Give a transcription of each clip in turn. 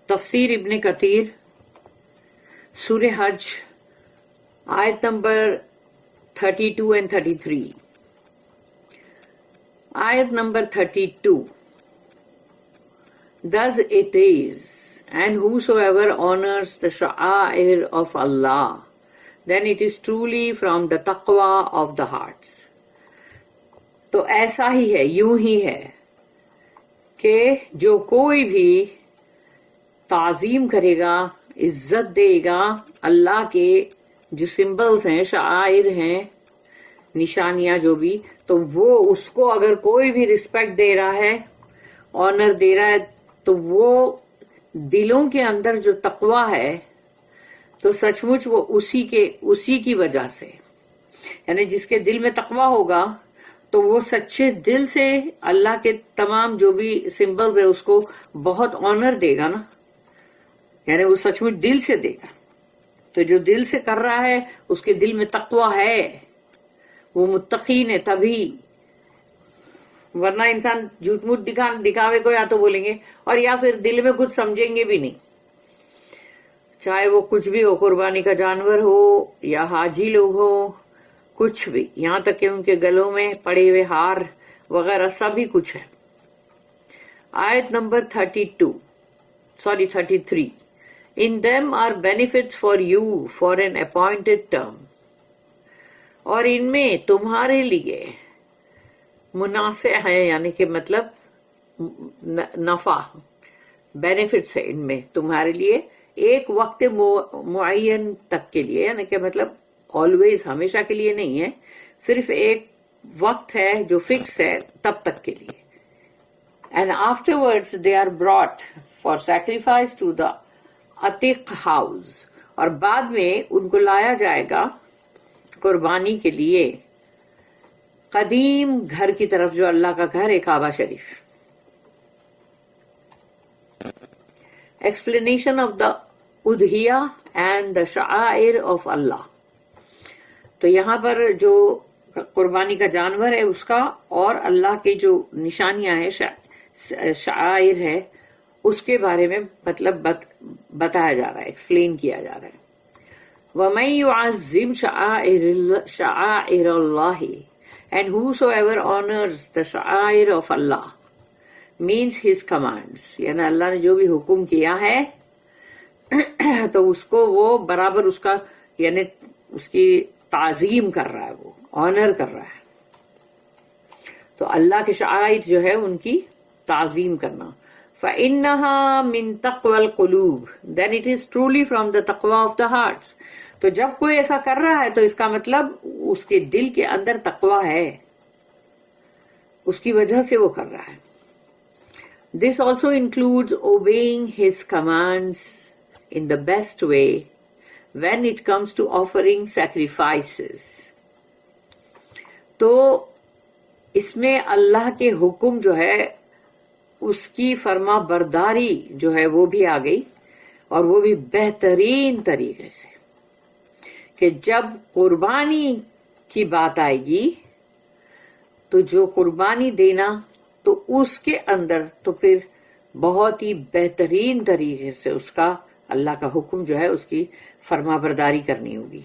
تفسیر ابن کثیر سورہ حج آیت number 32 and 33. Ayat number 32. Thus it is, and whosoever honors the sha'air of Allah, then it is truly from the taqwa of the hearts. تو ایسا ہی ہے، یوں ہی ہے کہ جو کوئی بھی تعظیم کرے گا، عزت دے گا اللہ کے جو سمبلز ہیں، شعائر ہیں، نشانیاں جو بھی، تو وہ اس کو اگر کوئی بھی رسپیکٹ دے رہا ہے، آنر دے رہا ہے، تو وہ دلوں کے اندر جو تقوی ہے تو سچ مچ وہ اسی کی وجہ سے، یعنی جس کے دل میں تقوی ہوگا تو وہ سچے دل سے اللہ کے تمام جو بھی سمبلز ہے اس کو بہت آنر دے گا نا، یعنی وہ سچ مچ دل سے دے گا. تو جو دل سے کر رہا ہے اس کے دل میں تقوی ہے، وہ متقین ہے تبھی، ورنہ انسان جھوٹ موٹ دکھاوے کو یا تو بولیں گے اور یا پھر دل میں کچھ سمجھیں گے بھی نہیں، چاہے وہ کچھ بھی ہو، قربانی کا جانور ہو یا حاجی لوگ ہو، کچھ بھی، یہاں تک کہ ان کے گلوں میں پڑے ہوئے ہار وغیرہ سب ہی کچھ ہے. آیت number 33. In them are benefits for you for an appointed term. اور ان میں تمہارے لیے منافع ہے، یعنی کہ مطلب نفع، بینیفٹس ہے ان میں تمہارے لیے ایک وقت معین تک کے لیے، یعنی کہ مطلب آلویز، ہمیشہ کے لیے نہیں ہے، صرف ایک وقت ہے جو فکس ہے تب تک کے لیے. And afterwards they are brought for sacrifice to the Atiq house, اور بعد میں ان کو لایا جائے گا قربانی کے لیے قدیم گھر کی طرف جو اللہ کا گھر ہے، کعبہ شریف. ایکسپلینیشن آف دا ادھیہ اینڈ دا شعائر آف اللہ. تو یہاں پر جو قربانی کا جانور ہے اس کا اور اللہ کے جو نشانیاں ہیں، شعائر ہے، اس کے بارے میں مطلب بتایا جا رہا ہے، ایکسپلین کیا جا رہا ہے. وَمَن يُعَظِّمْ شَعَائِرَ اللَّهِ and whosoever honors the sha'air of Allah means his commands، یعنی اللہ نے جو بھی حکم کیا ہے تو اس کو وہ برابر اس کا، یعنی اس کی تعظیم کر رہا ہے، وہ آنر کر رہا ہے. تو اللہ کے شعائر جو ہے ان کی تعظیم کرنا. فَإِنَّهَا مِن تَقْوَى الْقُلُوبِ then it is truly from the taqwa of the hearts. تو جب کوئی ایسا کر رہا ہے تو اس کا مطلب اس کے دل کے اندر تقوی ہے، اس کی وجہ سے وہ کر رہا ہے. This also includes obeying his commands in the best way when it comes to offering sacrifices. تو اس میں اللہ کے حکم جو ہے اس کی فرما برداری جو ہے وہ بھی آ گئی، اور وہ بھی بہترین طریقے سے، کہ جب قربانی کی بات آئے گی تو جو قربانی دینا تو اس کے اندر تو پھر بہت ہی بہترین طریقے سے اس کا اللہ کا حکم جو ہے اس کی فرما برداری کرنی ہوگی.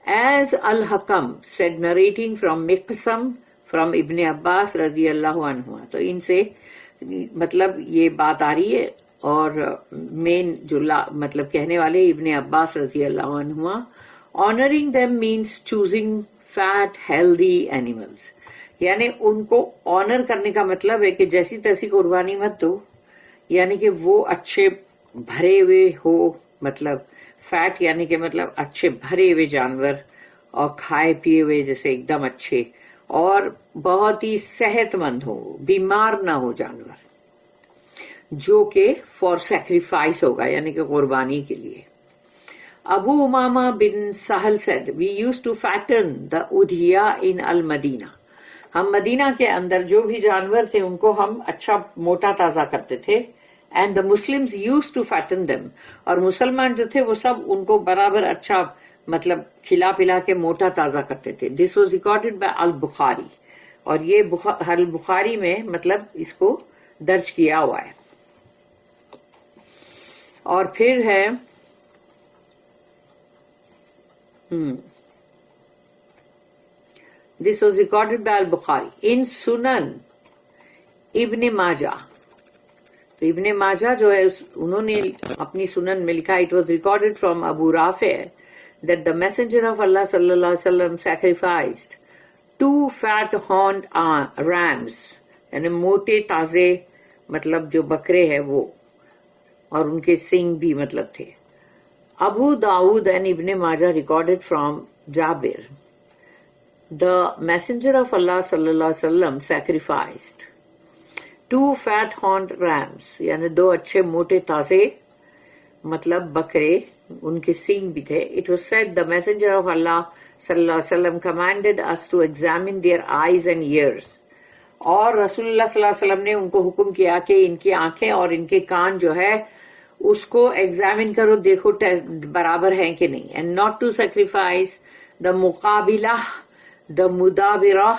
As Al-Hakam said narrating from Miqsam from Ibn Abbas رضی اللہ عنہ، تو ان سے مطلب یہ بات آ رہی ہے، اور مین جو مطلب کہنے والے ابن عباس رضی اللہ عنہ، honouring them means choosing fat healthy animals، یعنی ان کو آنر کرنے کا مطلب ہے کہ جیسی تیسی قربانی مت دو، یعنی کہ وہ اچھے بھرے ہوئے ہو، مطلب فیٹ یعنی کہ مطلب اچھے بھرے ہوئے جانور، اور کھائے پیے ہوئے جیسے ایک دم اچھے، اور بہت ہی صحت مند ہو، بیمار نہ ہو جانور، جو کہ فار سیکریفائس ہوگا، یعنی کہ قربانی کے لیے. ابو امامہ بن سہل said we used to fatten the udhiya in al-Madina. ہم مدینہ کے اندر جو بھی جانور تھے ان کو ہم اچھا موٹا تازہ کرتے تھے. And the Muslims used to fatten them. اور مسلمان جو تھے وہ سب ان کو برابر اچھا مطلب کھلا پلا کے موٹا تازہ کرتے تھے. This was recorded by al-Bukhari. اور یہ البخاری میں مطلب اس کو درج کیا ہوا ہے. اور پھر ہے دس واز ریکارڈیڈ بائی البخاری ان سنن ابن ماجہ. تو ابن ماجہ جو ہے انہوں نے اپنی سنن میں لکھا it was recorded from Abu Rafi that the messenger of Allah sallallahu alaihi wasallam sacrificed 2 fat horned rams, یعنی موٹے تازے مطلب جو بکرے ہیں وہ، اور ان کے سینگ بھی مطلب تھے. ابو داؤد and ابن ماجہ recorded from Jabir the messenger of Allah sallallahu alaihi wasallam sacrificed 2 fat horned rams, یعنی 2 اچھے موٹے تازے مطلب بکرے، ان کے سینگ بھی تھے. It was said the messenger of Allah sallallahu alaihi wasallam commanded us to examine their eyes and ears. اور رسول اللہ صلی اللہ علیہ وسلم نے ان کو حکم کیا کہ ان کی آنکھیں اور ان کے کان جو ہے اس کو ایگزامن کرو، دیکھو برابر ہیں کہ نہیں. And not to sacrifice the مقابلہ، the مدابرہ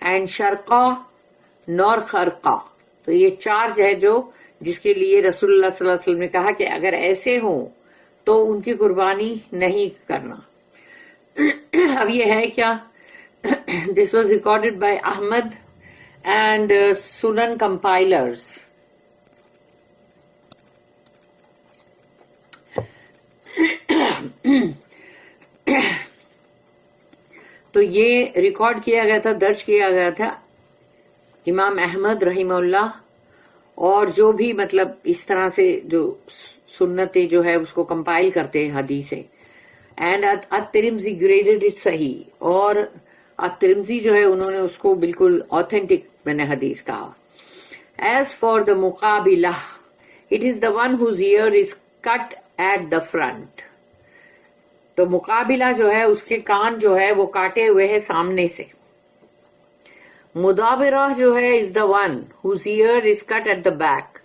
and شرقہ nor خرقہ. تو یہ 4 ہے جو جس کے لیے رسول اللہ صلی اللہ علیہ وسلم نے کہا کہ اگر ایسے ہوں تو ان کی قربانی نہیں کرنا. اب یہ ہے کیا؟ This was recorded by Ahmad and Sunan compilers. تو یہ ریکارڈ کیا گیا تھا، درج کیا گیا تھا امام احمد رحمہ اللہ، اور جو بھی مطلب اس طرح سے جو سنتیں جو ہے اس کو کمپائل کرتے ہیں حدیثیں. اینڈ الترمذی گریڈڈ اٹ صحیح، اور الترمذی جو ہے انہوں نے اس کو بالکل آتھینٹک میں نے حدیث کہا. As for the muqabala it is the one whose ear is cut at the front. تو مقابلہ جو ہے اس کے کان جو ہے وہ کاٹے ہوئے ہے سامنے سے. مدابرہ جو ہے is the one whose ear is cut at the back,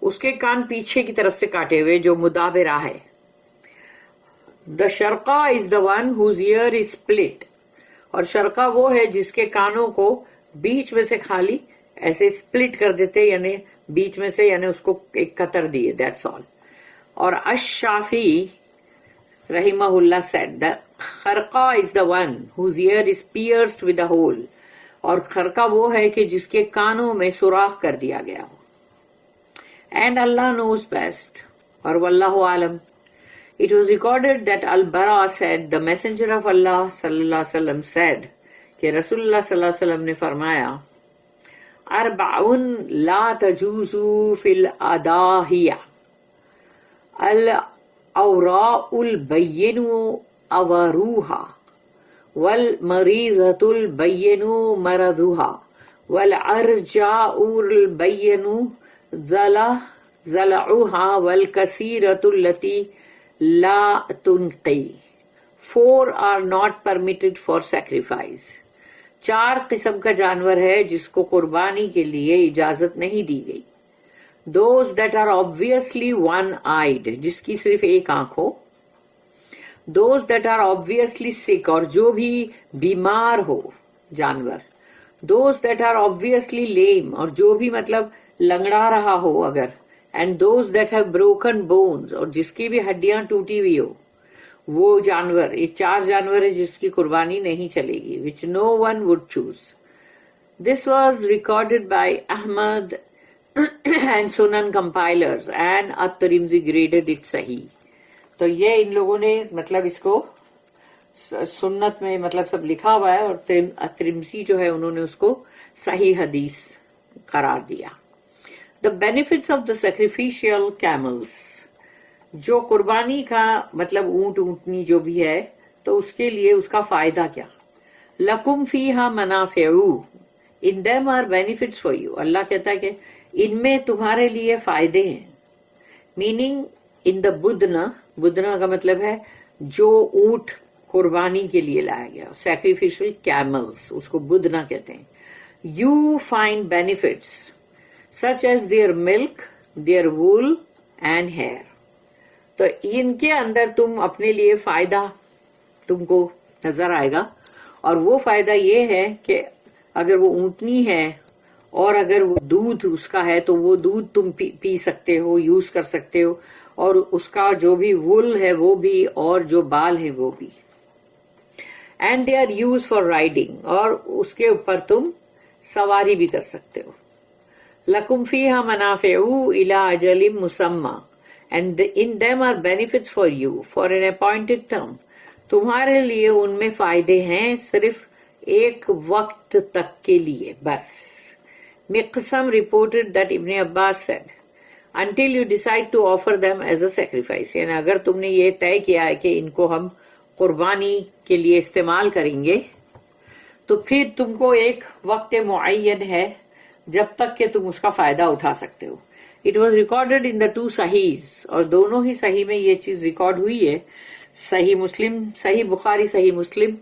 اس کے کان پیچھے کی طرف سے کاٹے ہوئے جو مدابرہ ہے. دا شرقہ is the one whose ear is split, اور شرقہ وہ ہے جس کے کانوں کو بیچ میں سے خالی ایسے اسپلٹ کر دیتے، یعنی بیچ میں سے، یعنی اس کو ایک قطر دیے، دیٹس آل. اور الشافعی رحمہ اللہ said the خرقہ is the one whose ear is pierced with a hole، اور خرقہ وہ ہے کہ جس کے کانوں میں سوراخ کر دیا گیا ہو. And Allah knows best، اور واللہ عالم. It was recorded that Al-Bara said the messenger of Allah sallallahu alaihi wasallam said کہ رسول اللہ صلی اللہ علیہ وسلم نے فرمایا اربعن لا تجوز فی الاداہیہ الاوراء البین اواروہا والمریضۃ البین مرضها والعرجاء البین ضلعها والکثیرۃ التی لا تنقی. 4 are not permitted for sacrifice. 4 قسم کا جانور ہے جس کو قربانی کے لیے اجازت نہیں دی گئی. Those that are obviously one-eyed، جس کی صرف ایک آنکھ ہو. Those that are obviously sick، اور جو بھی بیمار ہو جانور. Those that are obviously lame، اور جو بھی مطلب لنگڑا رہا ہو اگر. And those that have broken bones، اور جس کی بھی ہڈیاں ٹوٹی ہوئی ہو، وہ جانور. یہ 4 جانور ہے جس کی قربانی نہیں چلے گی. which no one would choose. This was recorded by Ahmad and Sunan compilers and at-Tirmidhi graded it صحیح. تو یہ ان لوگوں نے مطلب اس کو سنت میں مطلب سب لکھا ہوا ہے، اور at-Tirmidhi جو ہے انہوں نے اس کو صحیح حدیث قرار دیا. The benefits of the sacrificial camels، جو قربانی کا مطلب اونٹنی جو بھی ہے تو اس کے لیے اس کا فائدہ کیا. لکم فیہا منافع، ان them are benefits for you. اللہ کہتا ہے کہ ان میں تمہارے لیے فائدے ہیں. میننگ ان دا بدنا، بدنا کا مطلب ہے جو اونٹ قربانی کے لیے لایا گیا. سیکریفیشل کیملز اس کو بدنا کہتے ہیں. You find benefits such as their milk, their wool and hair. تو ان کے اندر تم اپنے لیے فائدہ تم کو نظر آئے گا، اور وہ فائدہ یہ ہے کہ اگر وہ اونٹنی ہے اور اگر وہ دودھ اس کا ہے تو وہ دودھ تم پی سکتے ہو، یوز کر سکتے ہو، اور اس کا جو بھی وول ہے وہ بھی اور جو بال ہے وہ بھی. And they are used for riding, اور اس کے اوپر تم سواری بھی کر سکتے ہو. لکم فیہا منافع الی اجل مسمى and in them are benefits for you for an appointed term. تمہارے لیے ان میں فائدے ہیں صرف ایک وقت تک کے لیے بس. مقسم reported that Ibn Abbas said, until you decide to offer them as a sacrifice, یعنی اگر تم نے یہ طے کیا ہے کہ ان کو ہم قربانی کے لیے استعمال کریں گے تو پھر تم کو ایک وقت معین ہے جب تک کہ تم اس کا فائدہ اٹھا سکتے ہو. It was recorded in the two Sahihs, اور دونوں ہی صحیح میں یہ چیز ریکارڈ ہوئی ہے, صحیح مسلم, صحیح بخاری, صحیح مسلم,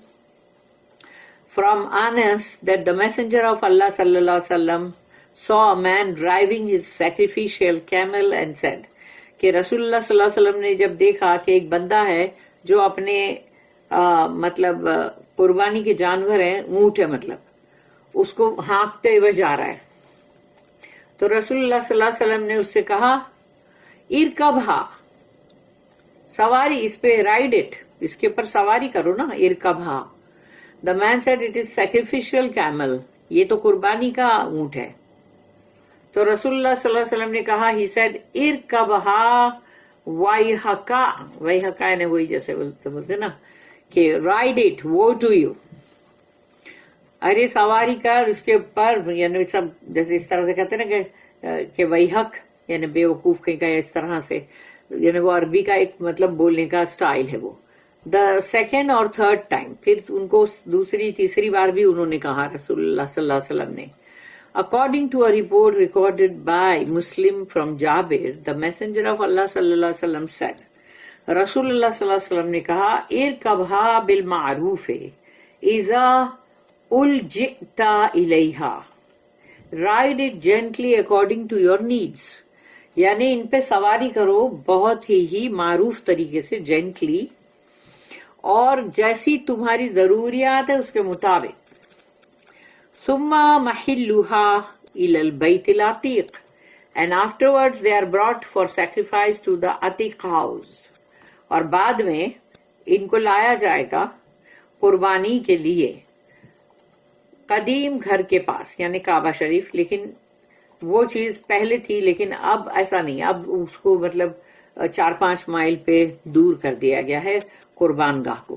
from Anas that the messenger of Allah sallallahu alaihi wasallam saw a man driving his sacrificial camel and said, کہ رسول اللہ صلی اللہ علیہ وسلم نے جب دیکھا کہ ایک بندہ ہے جو اپنے مطلب قربانی کے جانور ہیں, اونٹ ہے مطلب, اس کو ہانکتے ہوئے جا رہا ہے, تو رسول اللہ صلی اللہ علیہ وسلم نے اس سے کہا ارکبھا, سواری اس پہ, رائڈ اٹ, اس کے اوپر سواری کرو نا, ارکبھا. The man said it is sacrificial camel, یہ تو قربانی کا اونٹ ہے. تو رسول اللہ صلی اللہ علیہ وسلم نے کہا, he said ارکبھا ویحکا, ویحکا یعنی وہی جیسے بولتے نا کہ ride it, woe to you, ارے سواری کر اس کے اوپر, یعنی سب جیسے اس طرح سے کہتے ہیں نا کہ ویحک یعنی بے وقوف کہیں کا, اس طرح سے, یعنی وہ عربی کا ایک مطلب بولنے کا سٹائل ہے وہ. دا سیکنڈ اور تھرڈ ٹائم, پھر ان کو دوسری تیسری بار بھی انہوں نے کہا رسول اللہ صلی اللہ علیہ وسلم نے. According to a report recorded by Muslim from Jabir, the messenger of Allah صلی اللہ علیہ وسلم said, رسول اللہ صلی اللہ علیہ وسلم نے کہا ارکبھا بالمعروف اذا الجئتا الیہا, ride it gently according to your needs, یعنی ان پہ سواری کرو بہت ہی معروف طریقے سے, جینٹلی, اور جیسی تمہاری ضروریات ہے اس کے مطابق. ثم محلها الى البیت العتیق, and afterwards they are brought for sacrifice to the Atiq house, اور بعد میں ان کو لایا جائے گا قربانی کے لیے قدیم گھر کے پاس, یعنی کعبہ شریف. لیکن وہ چیز پہلے تھی, لیکن اب ایسا نہیں, اب اس کو مطلب 4-5 مائل پہ دور کر دیا گیا ہے قربان گاہ کو.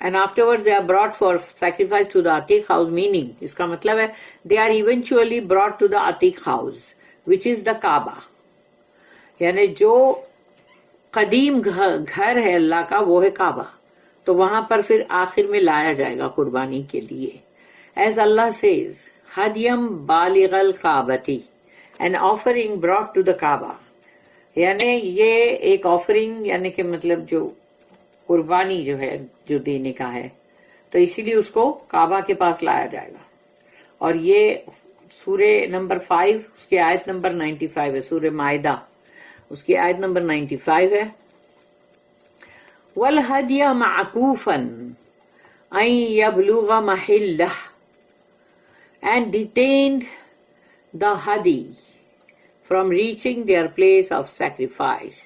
And afterwards they are brought for sacrifice to the Atiq house, meaning اس کا مطلب ہے they are eventually brought to the Atiq house, which is the Kaaba, یعنی جو قدیم گھر ہے اللہ کا وہ ہے کعبہ, تو وہاں پر پھر آخر میں لایا جائے گا قربانی کے لیے. As Allah says, ہدیم بالغ الکعبتی, an offering brought to the Kaaba, یعنی یہ ایک آفرنگ, یعنی کہ مطلب جو قربانی جو ہے جو دینے کا ہے, تو اسی لیے اس کو کعبہ کے پاس لایا جائے گا. اور یہ سورہ نمبر 5 اس کی آیت نمبر 95 ہے, سورہ مائدہ اس کی آیت نمبر 95 ہے. وَالْهَدْيَ مَعْكُوفًا أَن يَبْلُغَ مَحِلَّهُ, and detained the hadi from reaching their place of sacrifice.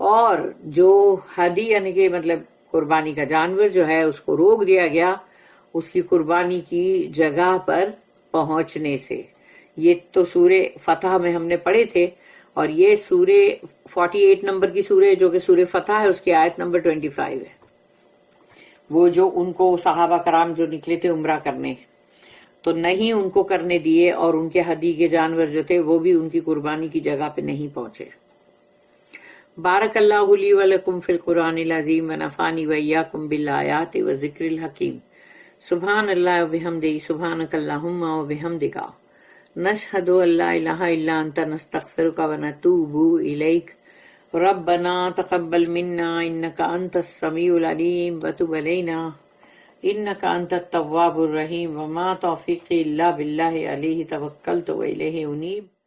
اور جو ہدی یعنی کہ مطلب قربانی کا جانور جو ہے اس کو روک دیا گیا اس کی قربانی کی جگہ پر پہنچنے سے. یہ تو سورہ فتح میں ہم نے پڑھے تھے, اور یہ سورہ 48 نمبر کی سورہ جو کہ سورہ فتح ہے اس کی آیت نمبر 25 ہے. وہ جو ان کو صحابہ کرام جو نکلے تھے عمرہ کرنے, تو نہیں ان کو کرنے دیے, اور ان کے ہدی کے جانور جو تھے وہ بھی ان کی قربانی کی جگہ پہ نہیں پہنچے. بارک اللہ لی ولکم فی القرآن العظیم ونفعنی وایاکم بالآیات والذکر الحکیم. سبحان اللہ وبحمدہ, سبحانک اللہم وبحمدک, نشہد ان لا الہ الا انت, نستغفرک ونتوب الیک. ربنا تقبل منا انک انت السمیع العلیم وتب علینا انک انت التواب الرحیم. وما توفیقی الا باللہ علیہ توکلت والیہ انیب.